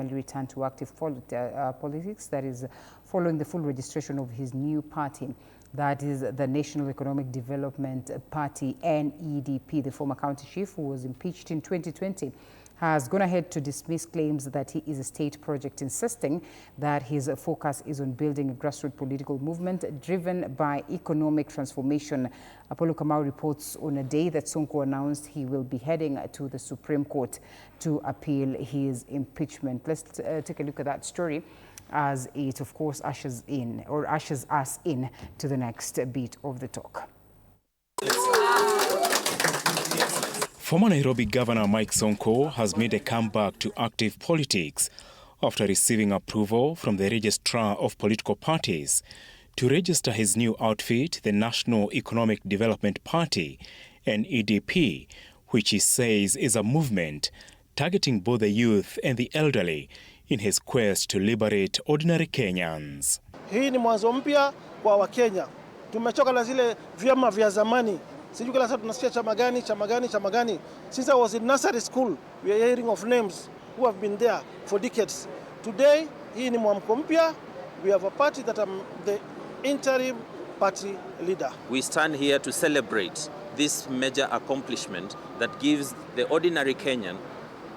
formally returned to active politics, that is, following the full registration of his new party. That is the National Economic Development Party, NEDP. The former county chief, who was impeached in 2020, has gone ahead to dismiss claims that he is a state project, insisting that his focus is on building a grassroots political movement driven by economic transformation. Apollo Kamau reports on a day that Sonko announced he will be heading to the Supreme Court to appeal his impeachment. Let's take a look at that story, as it, of course, ushers us in to the next bit of the talk. Former Nairobi Governor Mike Sonko has made a comeback to active politics after receiving approval from the Registrar of Political Parties to register his new outfit, the National Economic Development Party, NEDP, which he says is a movement targeting both the youth and the elderly in his quest to liberate ordinary Kenyans. Hii ni mwanzo mpya kwa Wakenya. Tumechoka na zile vyama vya zamani. Sijui kila saa tunasikia chama gani. Since I was in nursery school, we are hearing of names who have been there for decades. Today, hii ni mwamko mpya. We have a party that I'm the interim party leader. We stand here to celebrate this major accomplishment that gives the ordinary Kenyan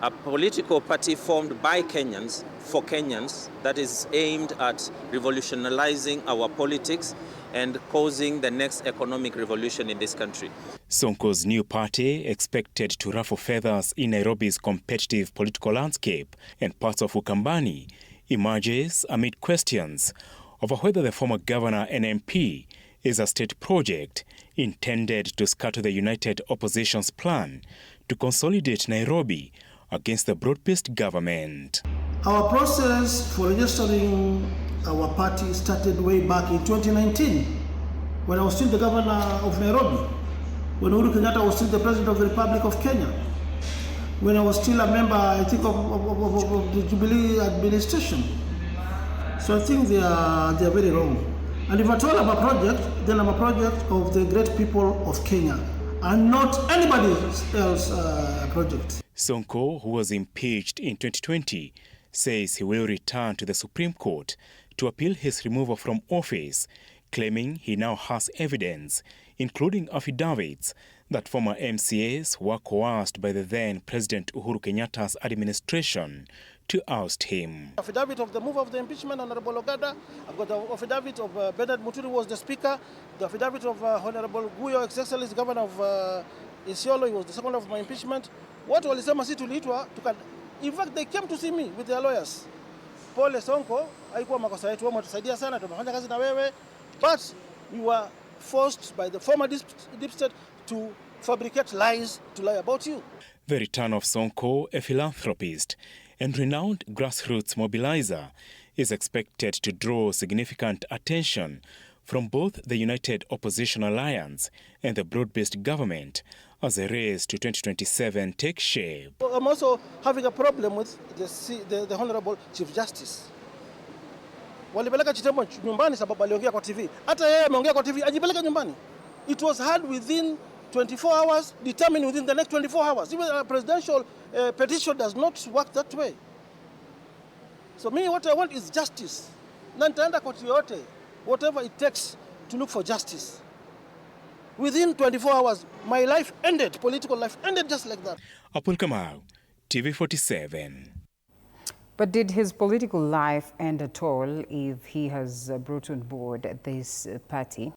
a political party formed by Kenyans for Kenyans that is aimed at revolutionizing our politics and causing the next economic revolution in this country. Sonko's new party, expected to ruffle feathers in Nairobi's competitive political landscape and parts of Ukambani, emerges amid questions over whether the former governor and MP is a state project intended to scatter the united opposition's plan to consolidate Nairobi against the broad-based government. Our process for registering our party started way back in 2019, when I was still the governor of Nairobi, when Uhuru Kenyatta was still the president of the Republic of Kenya, when I was still a member, I think, of the Jubilee administration. So I think they are very wrong. And if at all I'm a project, then I'm a project of the great people of Kenya, and not anybody else's project. Sonko, who was impeached in 2020, says he will return to the Supreme Court to appeal his removal from office, claiming he now has evidence, including affidavits, that former MCAs were coerced by the then President Uhuru Kenyatta's administration to oust him. Affidavit of the move of the impeachment, Honorable Ogada. I've got the affidavit of Bernard Muturi was the speaker. The affidavit of Honorable Guyo, Ex-Excellency Governor of Isiolo, he was the second of my impeachment. What walisema si tuliitwa, in fact they came to see me with their lawyers. Pole Sonko, haikuwa makosa yetu, umetusaidia sana, tumefanya kazi na wewe, but we were forced by the former deep state to fabricate lies to lie about you. The return of Sonko, a philanthropist and renowned grassroots mobilizer, is expected to draw significant attention from both the United Opposition Alliance and the broad-based government as the race to 2027 takes shape. I'm also having a problem with the Honorable Chief Justice. Walipeleka Chitemo nyumbani sababu aliongea kwa TV. Hata yeye ameongea kwa TV, ajipeleka nyumbani. It was heard within 24 hours, determined within the next 24 hours. Even a presidential petition does not work that way. So me, what I want is justice. Na nitaenda koti yote, whatever it takes to look for justice. Within 24 hours, my life ended, political life ended just like that. Apollo Kamau, TV47. But did his political life end at all if he has brought on board this party?